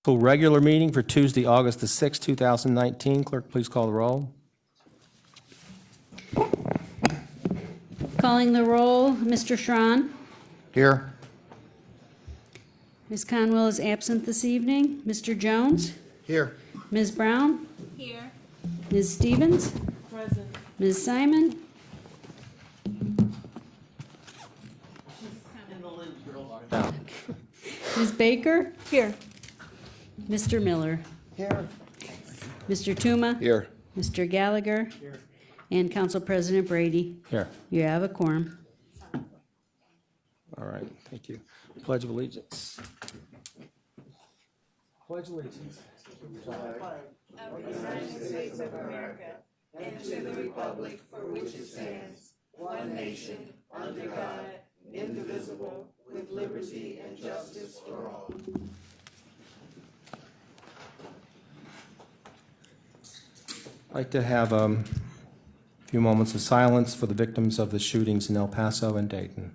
Full regular meeting for Tuesday, August the 6th, 2019. Clerk, please call the roll. Calling the roll, Mr. Schron. Here. Ms. Conwell is absent this evening. Mr. Jones. Here. Ms. Brown. Here. Ms. Stevens. Present. Ms. Simon. Ms. Baker. Here. Mr. Miller. Here. Mr. Tuma. Here. Mr. Gallagher. And Council President Brady. Here. You have a quorum. All right, thank you. Pledge of Allegiance. Pledge allegiance. I'd like to have a few moments of silence for the victims of the shootings in El Paso and Dayton.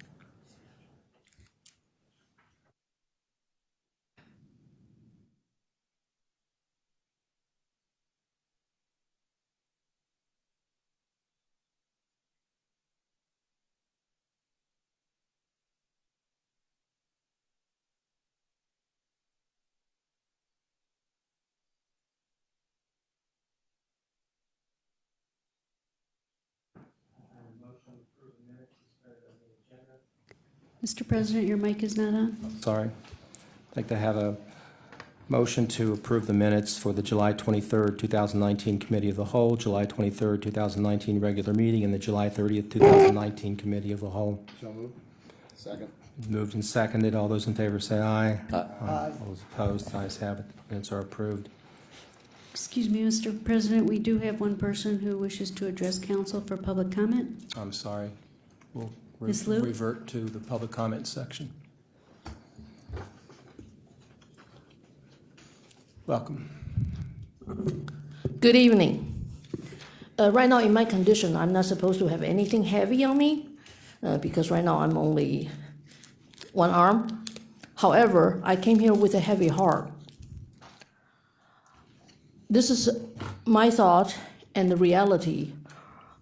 Mr. President, your mic is not on. Sorry. I'd like to have a motion to approve the minutes for the July 23rd, 2019 Committee of the Whole, July 23rd, 2019 regular meeting, and the July 30th, 2019 Committee of the Whole. So moved. Second. Moved and seconded. All those in favor say aye. Aye. All those opposed, ayes have it. The minutes are approved. Excuse me, Mr. President, we do have one person who wishes to address council for public comment. I'm sorry. We'll Ms. Liu? revert to the public comment section. Welcome. Good evening. Right now, in my condition, I'm not supposed to have anything heavy on me because right now I'm only one arm. However, I came here with a heavy heart. This is my thought and the reality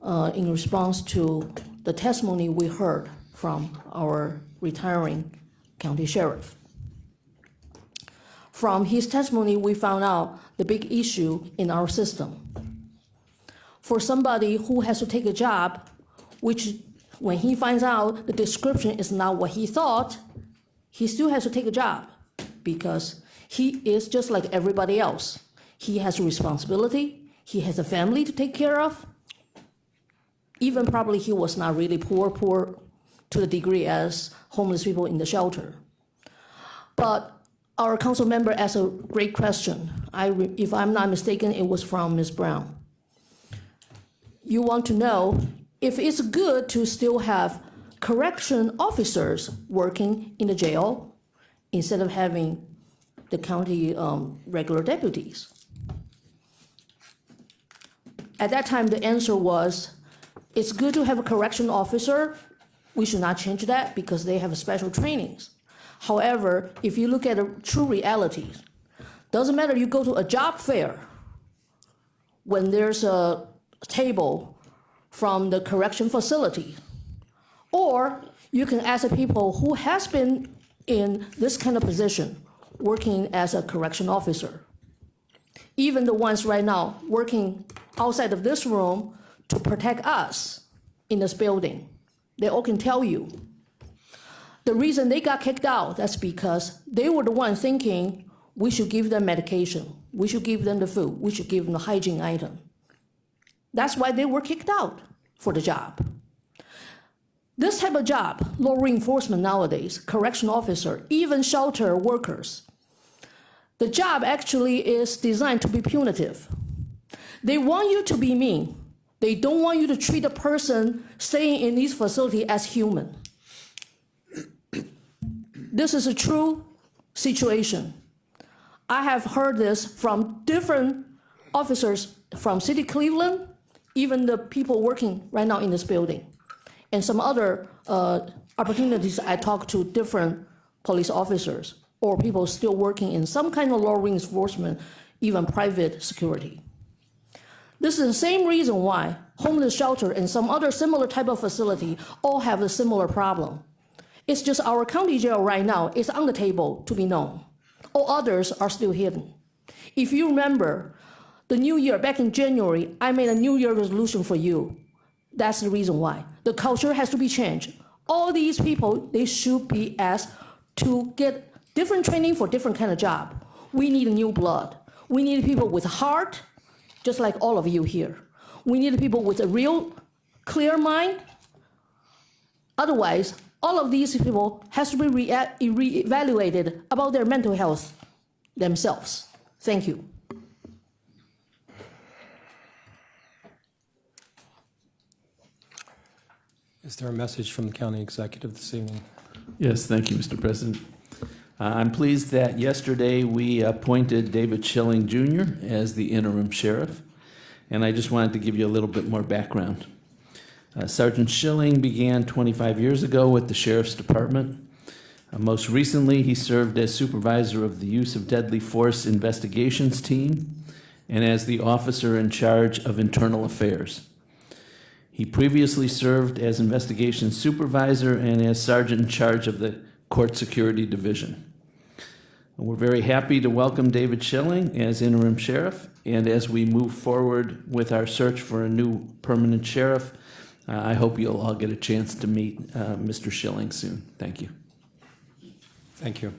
in response to the testimony we heard from our retiring county sheriff. From his testimony, we found out the big issue in our system. For somebody who has to take a job, which when he finds out the description is not what he thought, he still has to take a job because he is just like everybody else. He has a responsibility, he has a family to take care of. Even probably he was not really poor to the degree as homeless people in the shelter. But our council member asked a great question. If I'm not mistaken, it was from Ms. Brown. You want to know if it's good to still have correction officers working in the jail instead of having the county regular deputies. At that time, the answer was, it's good to have a correction officer. We should not change that because they have special trainings. However, if you look at the true reality, doesn't matter you go to a job fair when there's a table from the correction facility, or you can ask the people who has been in this kind of position working as a correction officer. Even the ones right now working outside of this room to protect us in this building, they all can tell you. The reason they got kicked out, that's because they were the ones thinking we should give them medication, we should give them the food, we should give them the hygiene item. That's why they were kicked out for the job. This type of job, law reinforcement nowadays, correction officer, even shelter workers, the job actually is designed to be punitive. They want you to be mean. They don't want you to treat a person staying in these facilities as human. This is a true situation. I have heard this from different officers from City Cleveland, even the people working right now in this building, and some other opportunities I talked to different police officers. or people still working in some kind of law enforcement, even private security. This is the same reason why homeless shelter and some other similar type of facility all have a similar problem. It's just our county jail right now is on the table to be known. All others are still hidden. If you remember, the new year, back in January, I made a New Year resolution for you. That's the reason why. The culture has to be changed. All these people, they should be asked to get different training for different kind of job. We need new blood. We need people with heart, just like all of you here. We need people with a real clear mind. Otherwise, all of these people has to be reevaluated about their mental health themselves. Thank you. Is there a message from the county executive this evening? Yes, thank you, Mr. President. I'm pleased that yesterday we appointed David Schilling Jr. as the interim sheriff, and I just wanted to give you a little bit more background. Sergeant Schilling began 25 years ago with the Sheriff's Department. Most recently, he served as supervisor of the Use of Deadly Force Investigations Team and as the officer in charge of internal affairs. He previously served as investigations supervisor and as sergeant in charge of the Court Security Division. We're very happy to welcome David Schilling as interim sheriff, and as we move forward with our search for a new permanent sheriff, I hope you'll all get a chance to meet Mr. Schilling soon. Thank you. Thank you.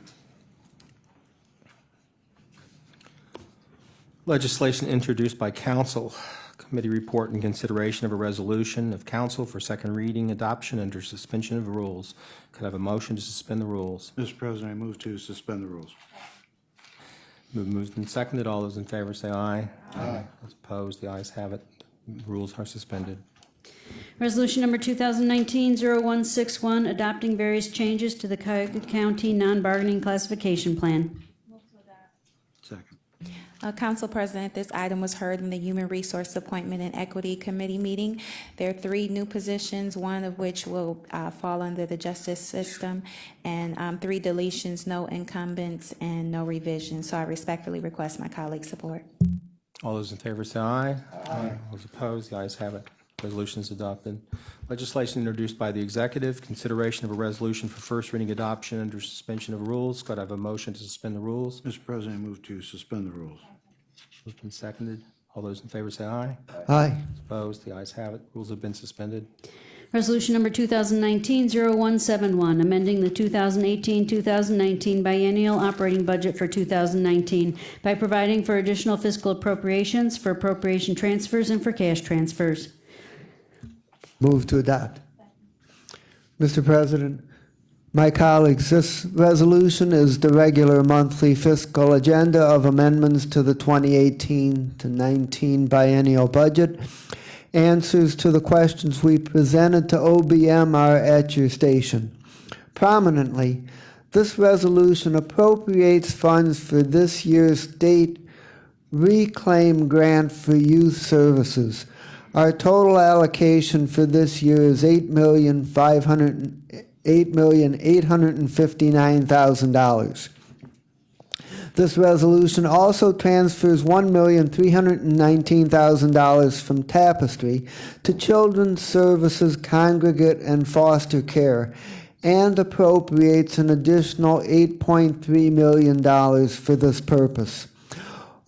Legislation introduced by council. Committee report and consideration of a resolution of council for second reading adoption under suspension of rules. Could I have a motion to suspend the rules? Mr. President, I move to suspend the rules. Moved and seconded. All those in favor say aye. Aye. Those opposed, the ayes have it. Rules are suspended. Resolution number 2019-0161, adopting various changes to the Cuyahoga County non-bargaining classification plan. Second. Council President, this item was heard in the Human Resource Appointment and Equity Committee meeting. There are 3 new positions, one of which will fall under the justice system, and 3 deletions, no incumbents, and no revisions. So I respectfully request my colleagues' support. All those in favor say aye. Aye. Those opposed, the ayes have it. Resolution is adopted. Legislation introduced by the executive, consideration of a resolution for first reading adoption under suspension of rules. Could I have a motion to suspend the rules? Mr. President, I move to suspend the rules. Moved and seconded. All those in favor say aye. Aye. Opposed, the ayes have it. Rules have been suspended. Resolution number 2019-0171, amending the 2018-2019 biennial operating budget for 2019 by providing for additional fiscal appropriations, for appropriation transfers, and for cash transfers. Move to adopt. Mr. President, my colleagues, this resolution is the regular monthly fiscal agenda of amendments to the 2018-19 biennial budget. Answers to the questions we presented to OBM are at your station. Prominently, this resolution appropriates funds for this year's state reclaim grant for youth services. Our total allocation for this year is $8,859,000. This resolution also transfers $1,319,000 from Tapestry to Children's Services Congregate and Foster Care, and appropriates an additional $8.3 million for this purpose.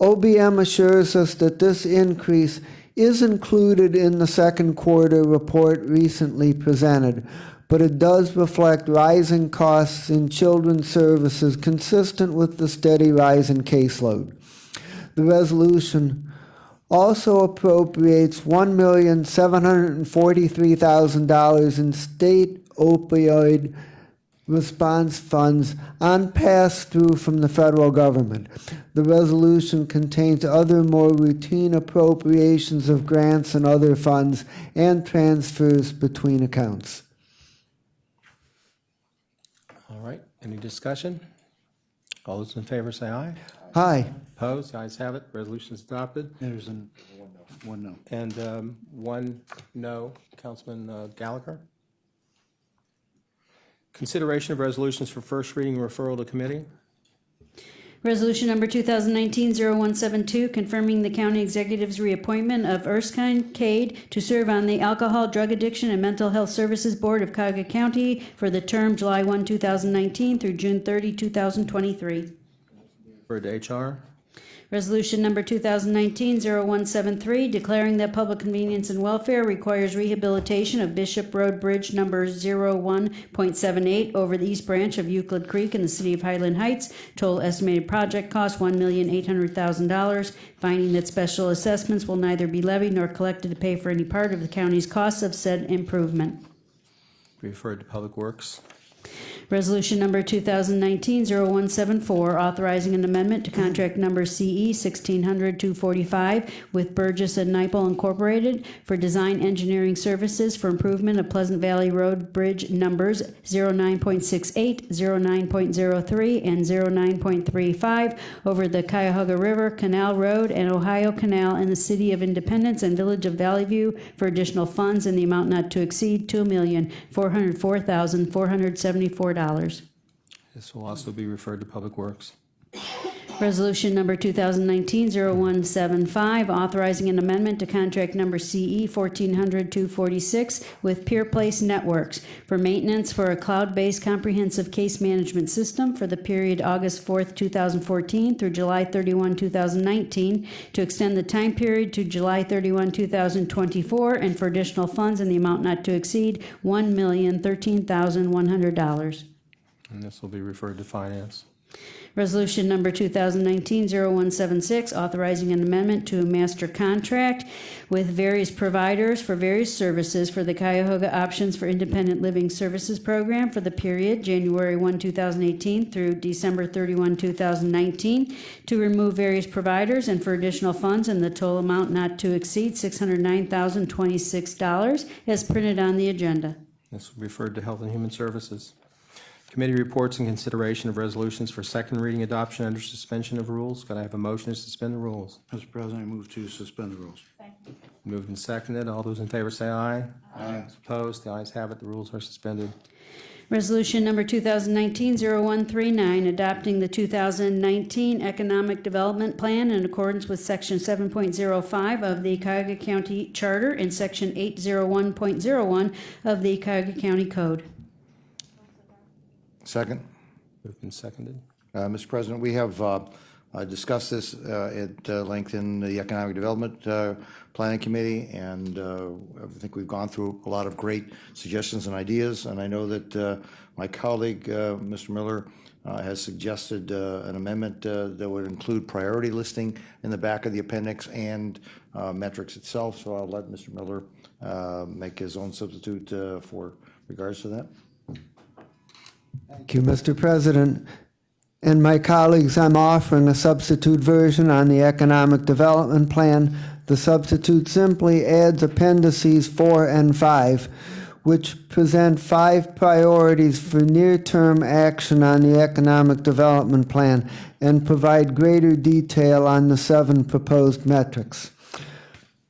OBM assures us that this increase is included in the second quarter report recently presented, but it does reflect rising costs in children's services consistent with the steady rise in caseload. The resolution also appropriates $1,743,000 in state opioid response funds on pass-through from the federal government. The resolution contains other more routine appropriations of grants and other funds and transfers between accounts. All right, any discussion? All those in favor say aye. Aye. Opposed, the ayes have it. Resolution is adopted. There's one no. And one no, Councilman Gallagher. Consideration of resolutions for first reading and referral to committee. Resolution number 2019-0172, confirming the county executive's reappointment of Erskine Cade to serve on the Alcohol, Drug Addiction, and Mental Health Services Board of Cuyahoga County for the term July 1, 2019 through June 30, 2023. Refer to HR. Resolution number 2019-0173, declaring that public convenience and welfare requires rehabilitation of Bishop Road Bridge number 01.78 over the East Branch of Euclid Creek in the city of Highland Heights. Total estimated project cost $1,800,000. Finding that special assessments will neither be levied nor collected to pay for any part of the county's costs of said improvement. Referred to Public Works. Resolution number 2019-0174, authorizing an amendment to contract number CE 1600-245 with Burgess and Nyepel Incorporated for design engineering services for improvement of Pleasant Valley Road Bridge numbers 09.68, 09.03, and 09.35 over the Cuyahoga River, Canal Road, and Ohio Canal in the City of Independence and Village of Valley View for additional funds in the amount not to exceed $2,404,474. This will also be referred to Public Works. Resolution number 2019-0175, authorizing an amendment to contract number CE 1400-246 with Peer Place Networks for maintenance for a cloud-based comprehensive case management system for the period August 4th, 2014 through July 31, 2019, to extend the time period to July 31, 2024, and for additional funds in the amount not to exceed $1,013,100. And this will be referred to Finance. Resolution number 2019-0176, authorizing an amendment to a master contract with various providers for various services for the Cuyahoga Options for Independent Living Services Program for the period January 1, 2018 through December 31, 2019, to remove various providers and for additional funds in the total amount not to exceed $609,026 as printed on the agenda. This will be referred to Health and Human Services. Committee reports and consideration of resolutions for second reading adoption under suspension of rules. Could I have a motion to suspend the rules? Mr. President, I move to suspend the rules. Moved and seconded. All those in favor say aye. Aye. Opposed? The ayes have it. The rules are suspended. Resolution number 2019-0139, adopting the 2019 Economic Development Plan in accordance with Section 7.05 of the Cuyahoga County Charter and Section 801.01 of the Cuyahoga County Code. Second. Moved and seconded. Mr. President, we have discussed this at length in the Economic Development Planning Committee, and I think we've gone through a lot of great suggestions and ideas, and I know that my colleague, Mr. Miller, has suggested an amendment that would include priority listing in the back of the appendix and metrics itself, so I'll let Mr. Miller make his own substitute for regards to that. Thank you, Mr. President. And my colleagues, I'm offering a substitute version on the Economic Development Plan. The substitute simply adds appendices 4 and 5, which present 5 priorities for near-term action on the Economic Development Plan and provide greater detail on the 7 proposed metrics.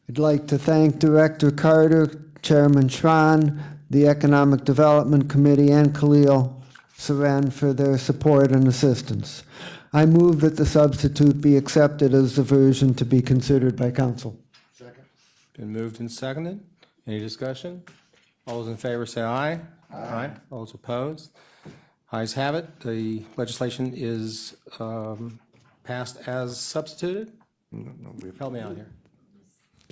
I'd like to thank Director Carter, Chairman Schron, the Economic Development Committee, and Khalil Saran for their support and assistance. I move that the substitute be accepted as the version to be considered by council. Been moved and seconded. Any discussion? All those in favor say aye. Aye. All those opposed? Ayes have it. The legislation is passed as substituted. Help me out here.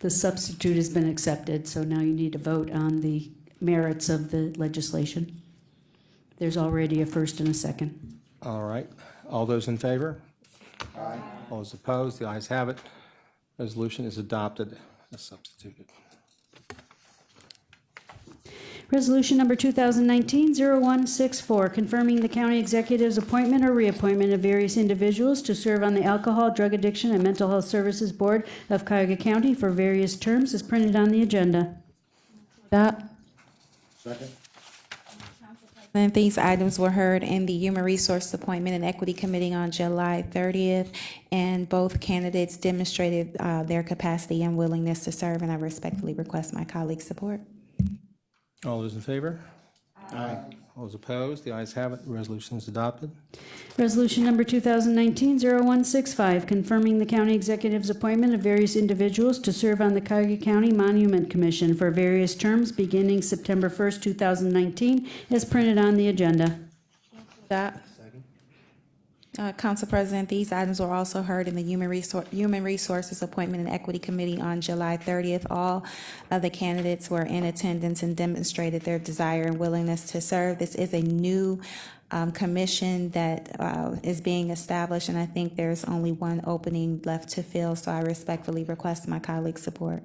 The substitute has been accepted, so now you need to vote on the merits of the legislation. There's already a first and a second. All right. All those in favor? Aye. All those opposed? The ayes have it. Resolution is adopted as substituted. Resolution number 2019-0164, confirming the county executive's appointment or reappointment of various individuals to serve on the Alcohol, Drug Addiction, and Mental Health Services Board of Cuyahoga County for various terms as printed on the agenda. Second. And these items were heard in the Human Resource Appointment and Equity Committee on July 30th, and both candidates demonstrated their capacity and willingness to serve, and I respectfully request my colleagues' support. All those in favor? Aye. All those opposed? The ayes have it. The resolution is adopted. Resolution number 2019-0165, confirming the county executive's appointment of various individuals to serve on the Cuyahoga County Monument Commission for various terms beginning September 1st, 2019, as printed on the agenda. Adopt. Council President, these items were also heard in the Human Resources Appointment and Equity Committee on July 30th. All of the candidates were in attendance and demonstrated their desire and willingness to serve. This is a new commission that is being established, and I think there's only one opening left to fill, so I respectfully request my colleagues' support.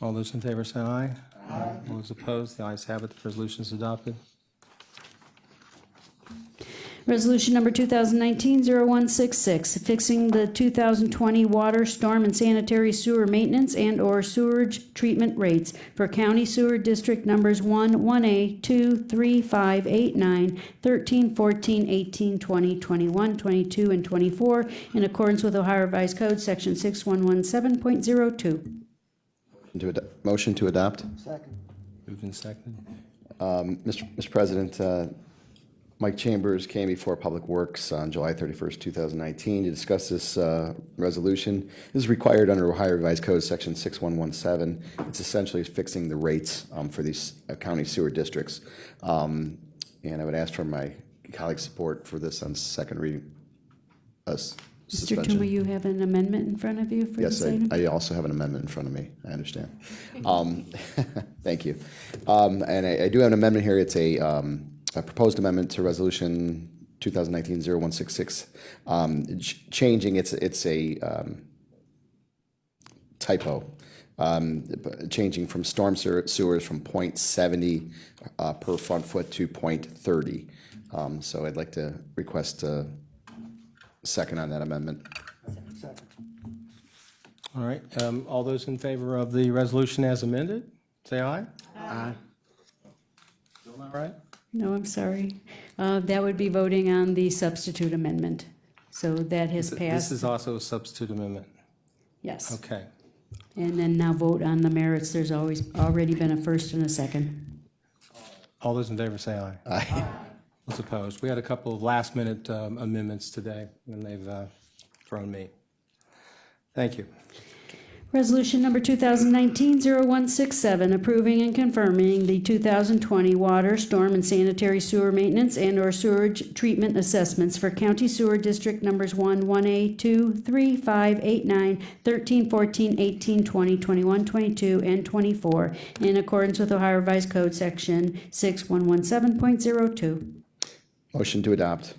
All those in favor say aye. Aye. All those opposed? The ayes have it. The resolution is adopted. Resolution number 2019-0166, fixing the 2020 water, storm, and sanitary sewer maintenance and/or sewerage treatment rates for county sewer district numbers 1, 1A, 2, 3, 5, 8, 9, 13, 14, 18, 20, 21, 22, and 24, in accordance with Ohio Revised Code, Section 6117.02. Motion to adopt. Moved and seconded. Mr. President, Mike Chambers came before Public Works on July 31st, 2019 to discuss this resolution. This is required under Ohio Revised Code, Section 6117. It's essentially fixing the rates for these county sewer districts. And I would ask for my colleagues' support for this on second reading. Mr. Suspension. Toomer, you have an amendment in front of you for Yes, this item? I also have an amendment in front of me. I understand. Thank you. And I do have an amendment here. It's a proposed amendment to Resolution 2019-0166, changing, it's a typo, changing from storm sewers from .70 per front foot to .30. So I'd like to request a second on that amendment. All right. All those in favor of the resolution as amended, say aye. Aye. Still not right? No, I'm sorry. That would be voting on the substitute amendment. So that has This passed. is also a substitute amendment. Yes. Okay. And then now vote on the merits. There's always already been a first and a second. All those in favor say aye. Aye. Those opposed? We had a couple of last-minute amendments today, and they've thrown me. Thank you. Resolution number 2019-0167, approving and confirming the 2020 water, storm, and sanitary sewer maintenance and/or sewerage treatment assessments for county sewer district numbers 1, 1A, 2, 3, 5, 8, 9, 13, 14, 18, 20, 21, 22, and 24, in accordance with Ohio Revised Code, Section 6117.02. Motion to adopt.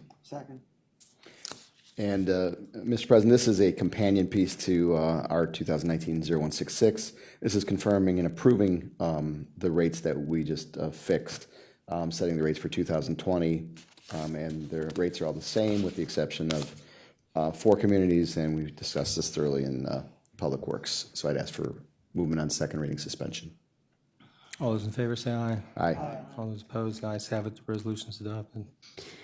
And, Mr. President, this is a companion piece to our 2019-0166. This is confirming and approving the rates that we just fixed, setting the rates for 2020. And their rates are all the same with the exception of 4 communities, and we've discussed this thoroughly in Public Works. So I'd ask for movement on second reading suspension. All those in favor say aye. Aye. All those opposed? The ayes have it. The resolution is adopted.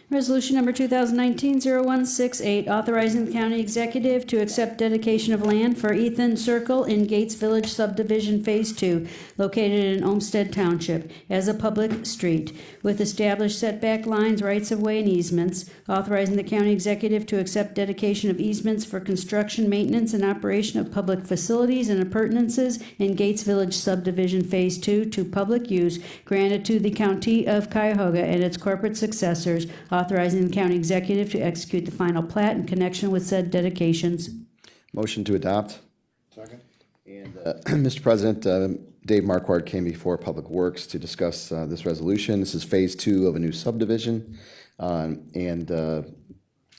Resolution number 2019-0168, authorizing the county executive to accept dedication of land for Ethan Circle in Gates Village Subdivision Phase 2, located in Olmsted Township, as a public street, with established setback lines, rights-of-way, and easements, authorizing the county executive to accept dedication of easements for construction, maintenance, and operation of public facilities and appurtenances in Gates Village Subdivision Phase 2 to public use, granted to the County of Cuyahoga and its corporate successors, authorizing the county executive to execute the final plat in connection with said dedications. Motion to adopt. Second. And, Mr. President, Dave Marquardt came before Public Works to discuss this resolution. This is Phase 2 of a new subdivision, and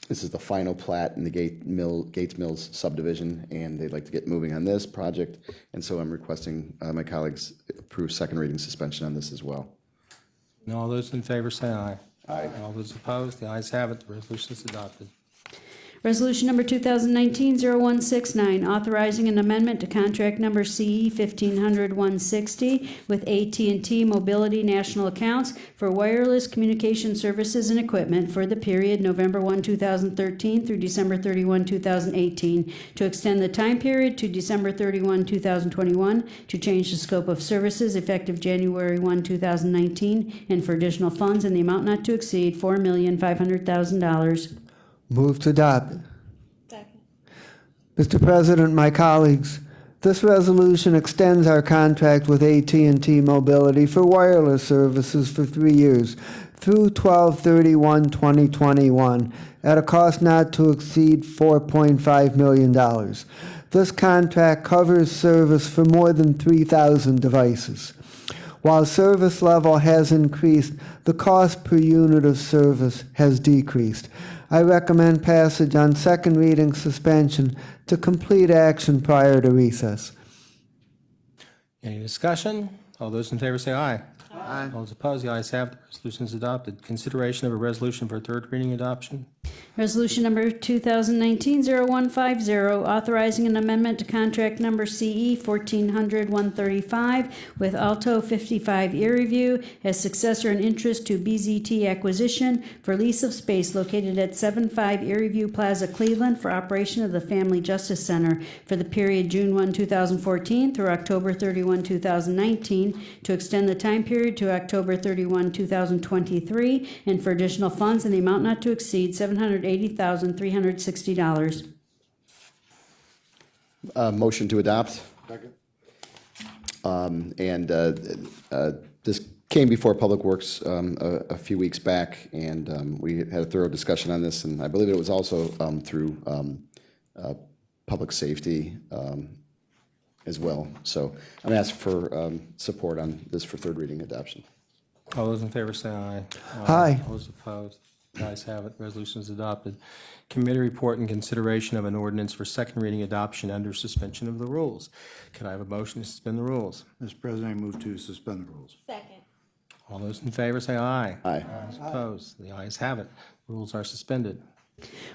this is the final plat in the Gates Mills subdivision, and they'd like to get moving on this project, and so I'm requesting my colleagues approve second reading suspension on this as well. And all those in favor say aye. Aye. All those opposed? The ayes have it. The resolution is adopted. Resolution number 2019-0169, authorizing an amendment to contract number CE 1500-160 with AT&T Mobility National Accounts for wireless communication services and equipment for the period November 1, 2013 through December 31, 2018, to extend the time period to December 31, 2021, to change the scope of services effective January 1, 2019, and for additional funds in the amount not to exceed $4,500,000. Move to adopt. Mr. President, my colleagues, this resolution extends our contract with AT&T Mobility for wireless services for 3 years through 12/31/2021 at a cost not to exceed $4.5 million. This contract covers service for more than 3,000 devices. While service level has increased, the cost per unit of service has decreased. I recommend passage on second reading suspension to complete action prior to recess. Any discussion? All those in favor say aye. Aye. All those opposed, the ayes have it. The resolution is adopted. Consideration of a resolution for third reading adoption. Resolution number 2019-0150, authorizing an amendment to contract number CE 1400-135 with Alto 55 Erie View as successor in interest to BZT Acquisition for lease of space located at 75 Erie View Plaza, Cleveland, for operation of the Family Justice Center for the period June 1, 2014 through October 31, 2019, to extend the time period to October 31, 2023, and for additional funds in the amount not to exceed $780,360. Motion to adopt. This came before Public Works a few weeks back, and we had a thorough discussion on this, and I believe it was also through Public Safety as well. So I'm asking for support on this for third reading adoption. All those in favor say aye. Aye. All those opposed, the ayes have it. Resolution is adopted. Committee report and consideration of an ordinance for second reading adoption under suspension of the rules. Could I have a motion to suspend the rules? Mr. President, I move to suspend the rules. All those in favor say aye. Aye. All those opposed, the ayes have it. Rules are suspended.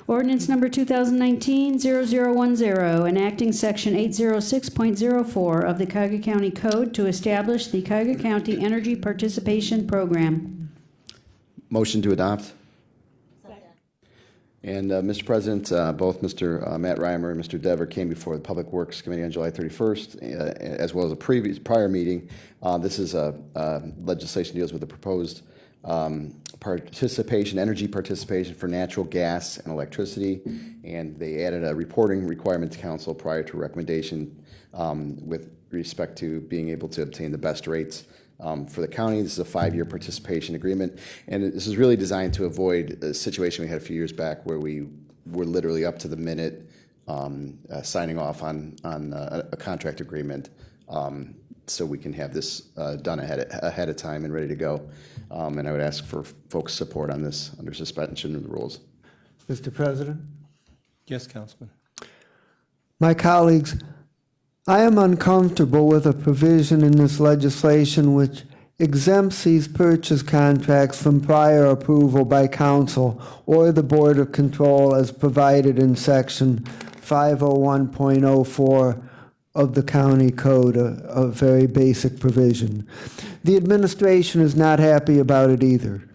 Ordinance number 2019-0010, enacting section 806.04 of the Cuyahoga County Code to establish the Cuyahoga County Energy Participation Program. Motion to adopt. And, Mr. President, both Mr. Matt Reimer and Mr. Dever came before the Public Works Committee on July 31st, as well as a prior meeting. This is legislation deals with the proposed energy participation for natural gas and electricity, and they added a reporting requirement to council prior to recommendation with respect to being able to obtain the best rates for the county. This is a 5-year participation agreement, and this is really designed to avoid a situation we had a few years back where we were literally up to the minute signing off on a contract agreement, so we can have this done ahead of time and ready to go. And I would ask for folks' support on this under suspension of the rules. Mr. President? Yes, Councilman. My colleagues, I am uncomfortable with a provision in this legislation which exempts these purchase contracts from prior approval by council or the Board of Control as provided in section 501.04 of the county code, a very basic provision. The administration is not happy about it either.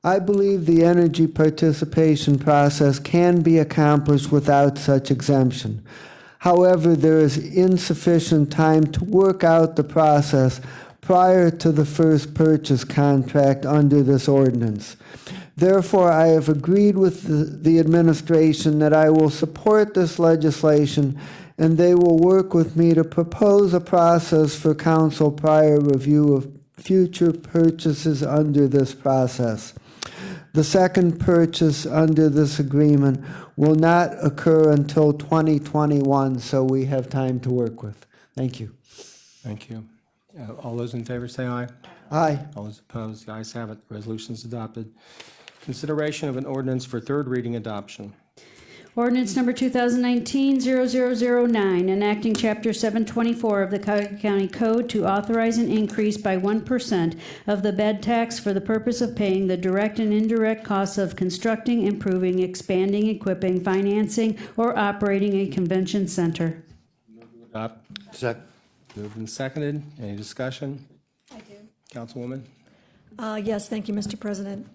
I believe the energy participation process can be accomplished without such exemption. However, there is insufficient time to work out the process prior to the first purchase contract under this ordinance. Therefore, I have agreed with the administration that I will support this legislation, and they will work with me to propose a process for council prior review of future purchases under this process. The second purchase under this agreement will not occur until 2021, so we have time to work with. Thank you. Thank you. All those in favor say aye. Aye. All those opposed, the ayes have it. Resolution is adopted. Consideration of an ordinance for third reading adoption. Ordinance number 2019-0009, enacting Chapter 724 of the Cuyahoga County Code to authorize an increase by 1% of the bed tax for the purpose of paying the direct and indirect costs of constructing, improving, expanding, equipping, financing, or operating a convention center. Adopt. Second. Moved and seconded. Any discussion? I do. Councilwoman? Yes, thank you, Mr. President.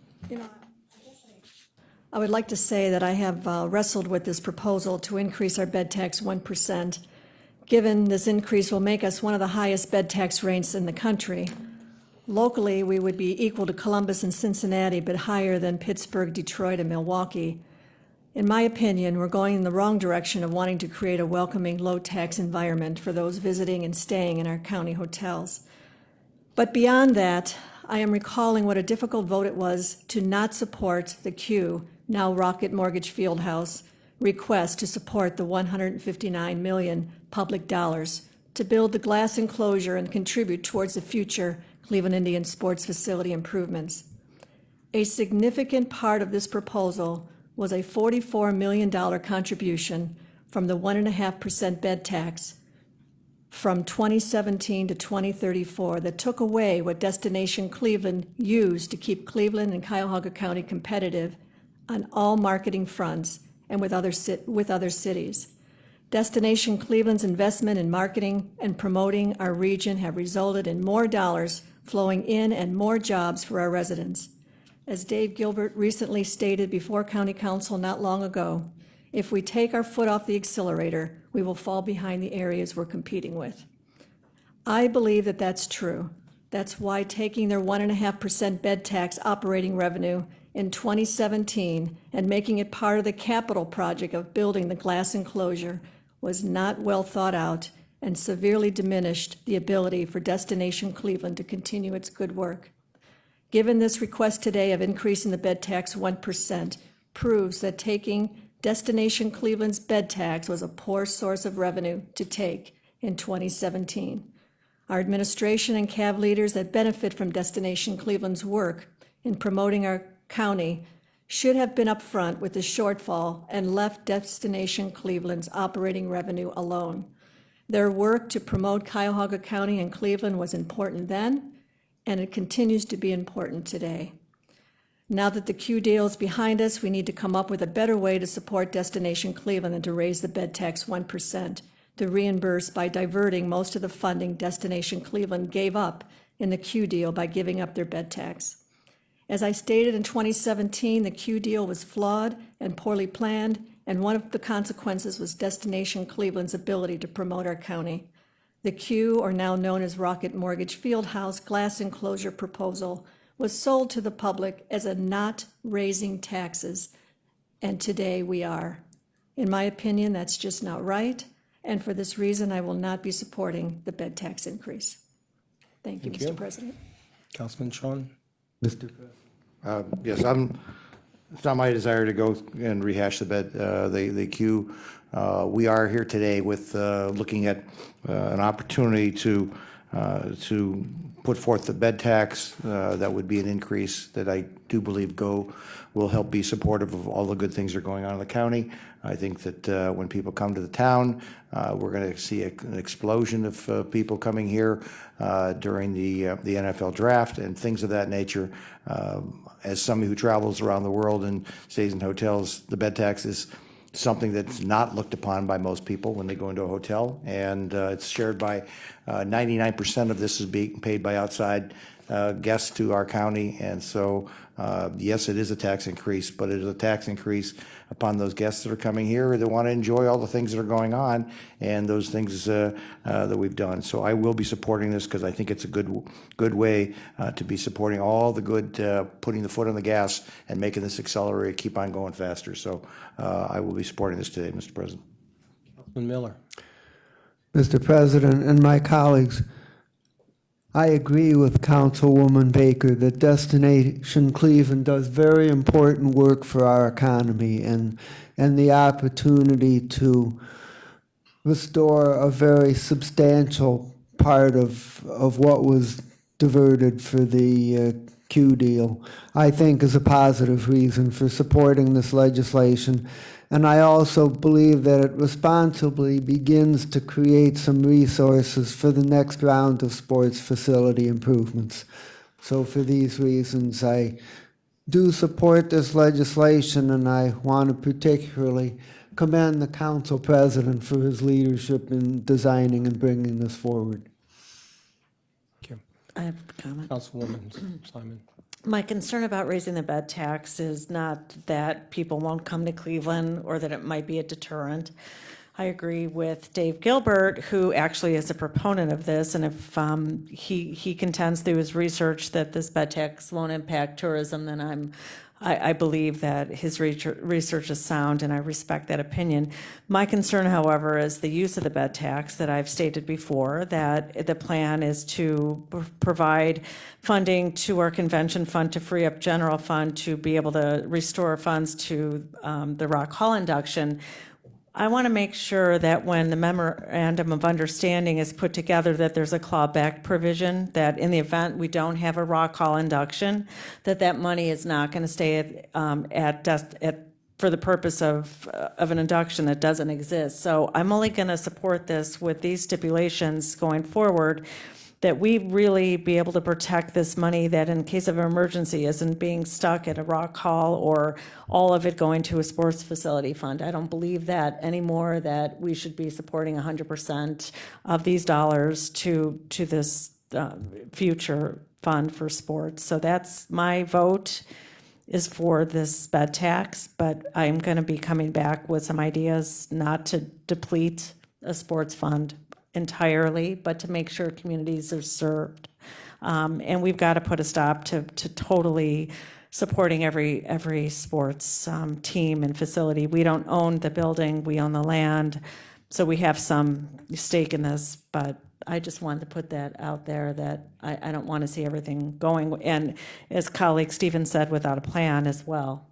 I would like to say that I have wrestled with this proposal to increase our bed tax 1%. Given this increase will make us one of the highest bed tax rates in the country. Locally, we would be equal to Columbus and Cincinnati, but higher than Pittsburgh, Detroit, and Milwaukee. In my opinion, we're going in the wrong direction of wanting to create a welcoming, low-tax environment for those visiting and staying in our county hotels. But beyond that, I am recalling what a difficult vote it was to not support the Q, now Rocket Mortgage Fieldhouse, request to support the $159 million public dollars to build the glass enclosure and contribute towards the future Cleveland Indians sports facility improvements. A significant part of this proposal was a $44 million contribution from the 1.5% bed tax from 2017 to 2034 that took away what Destination Cleveland used to keep Cleveland and Cuyahoga County competitive on all marketing fronts and with other cities. Destination Cleveland's investment in marketing and promoting our region have resulted in more dollars flowing in and more jobs for our residents. As Dave Gilbert recently stated before County Council not long ago, if we take our foot off the accelerator, we will fall behind the areas we're competing with. I believe that that's true. That's why taking their 1.5% bed tax operating revenue in 2017 and making it part of the capital project of building the glass enclosure was not well thought out and severely diminished the ability for Destination Cleveland to continue its good work. Given this request today of increasing the bed tax 1% proves that taking Destination Cleveland's bed tax was a poor source of revenue to take in 2017. Our administration and CAV leaders that benefit from Destination Cleveland's work in promoting our county should have been upfront with the shortfall and left Destination Cleveland's operating revenue alone. Their work to promote Cuyahoga County and Cleveland was important then, and it continues to be important today. Now that the Q deal is behind us, we need to come up with a better way to support Destination Cleveland than to raise the bed tax 1%, to reimburse by diverting most of the funding Destination Cleveland gave up in the Q deal by giving up their bed tax. As I stated in 2017, the Q deal was flawed and poorly planned, and one of the consequences was Destination Cleveland's ability to promote our county. The Q, or now known as Rocket Mortgage Fieldhouse glass enclosure proposal, was sold to the public as a not raising taxes, and today we are. In my opinion, that's just not right, and for this reason, I will not be supporting the bed tax increase. Thank you, Thank you. Mr. President. Councilman Sean? Mr. Yes, it's not my desire to go and rehash the Q. We are here today with looking at an opportunity to put forth the bed tax. That would be an increase that I do believe will help be supportive of all the good things that are going on in the county. I think that when people come to the town, we're going to see an explosion of people coming here during the NFL draft and things of that nature. As somebody who travels around the world and stays in hotels, the bed tax is something that's not looked upon by most people when they go into a hotel, and it's shared by 99% of this is being paid by outside guests to our county, and so yes, it is a tax increase, but it is a tax increase upon those guests that are coming here that want to enjoy all the things that are going on and those things that we've done. So I will be supporting this because I think it's a good way to be supporting all the good, putting the foot on the gas and making this accelerate, keep on going faster. So I will be supporting this today, Mr. President. Councilman Miller? Mr. President and my colleagues, I agree with Councilwoman Baker that Destination Cleveland does very important work for our economy, and the opportunity to restore a very substantial part of what was diverted for the Q deal, I think is a positive reason for supporting this legislation. And I also believe that it responsibly begins to create some resources for the next round of sports facility improvements. So for these reasons, I do support this legislation, and I want to particularly commend the council president for his leadership in designing and bringing this forward. I have a comment. Councilwoman Simon. My concern about raising the bed tax is not that people won't come to Cleveland or that it might be a deterrent. I agree with Dave Gilbert, who actually is a proponent of this, and if he contends through his research that this bed tax won't impact tourism, then I believe that his research is sound, and I respect that opinion. My concern, however, is the use of the bed tax that I've stated before, that the plan is to provide funding to our convention fund to free up general fund to be able to restore funds to the Rock Hall induction. I want to make sure that when the memorandum of understanding is put together, that there's a clawback provision, that in the event we don't have a Rock Hall induction, that money is not going to stay for the purpose of an induction that doesn't exist. So I'm only going to support this with these stipulations going forward, that we really be able to protect this money, that in case of an emergency isn't being stuck at a Rock Hall or all of it going to a sports facility fund. I don't believe that anymore, that we should be supporting 100% of these dollars to this future fund for sports. So that's my vote, is for this bed tax, but I'm going to be coming back with some ideas not to deplete a sports fund entirely, but to make sure communities are served. And we've got to put a stop to totally supporting every sports team and facility. We don't own the building, we own the land, so we have some stake in this, but I just wanted to put that out there, that I don't want to see everything going, and as colleague Stephen said, without a plan as well.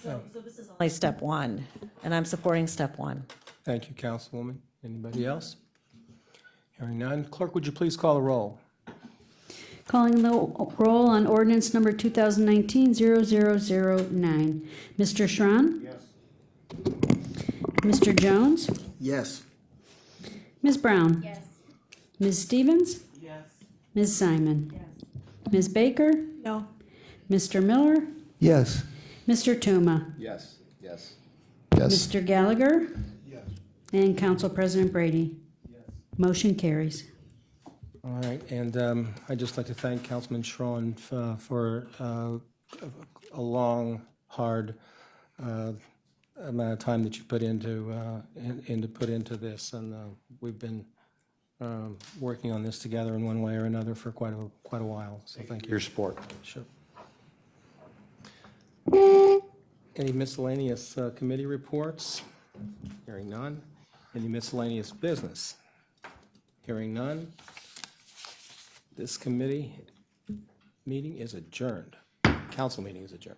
So this is only step one, and I'm supporting step one. Thank you, Councilwoman. Anybody else? Hearing none. Clerk, would you please call the roll? Calling the roll on ordinance number 2019-0009. Mr. Schron? Yes. Mr. Jones? Yes. Ms. Brown? Yes. Ms. Stevens? Yes. Ms. Simon? Yes. Ms. Baker? No. Mr. Miller? Yes. Mr. Tuma? Yes. Yes. Mr. Gallagher? Yes. And Council President Brady? Yes. Motion carries. All right, and I'd just like to thank Councilman Schron for a long, hard amount of time that you put into this, and we've been working on this together in one way or another for quite a while. So thank you. Your support. Sure. Any miscellaneous committee reports? Hearing none. Any miscellaneous business? Hearing none. This committee meeting is adjourned. Council meeting is adjourned.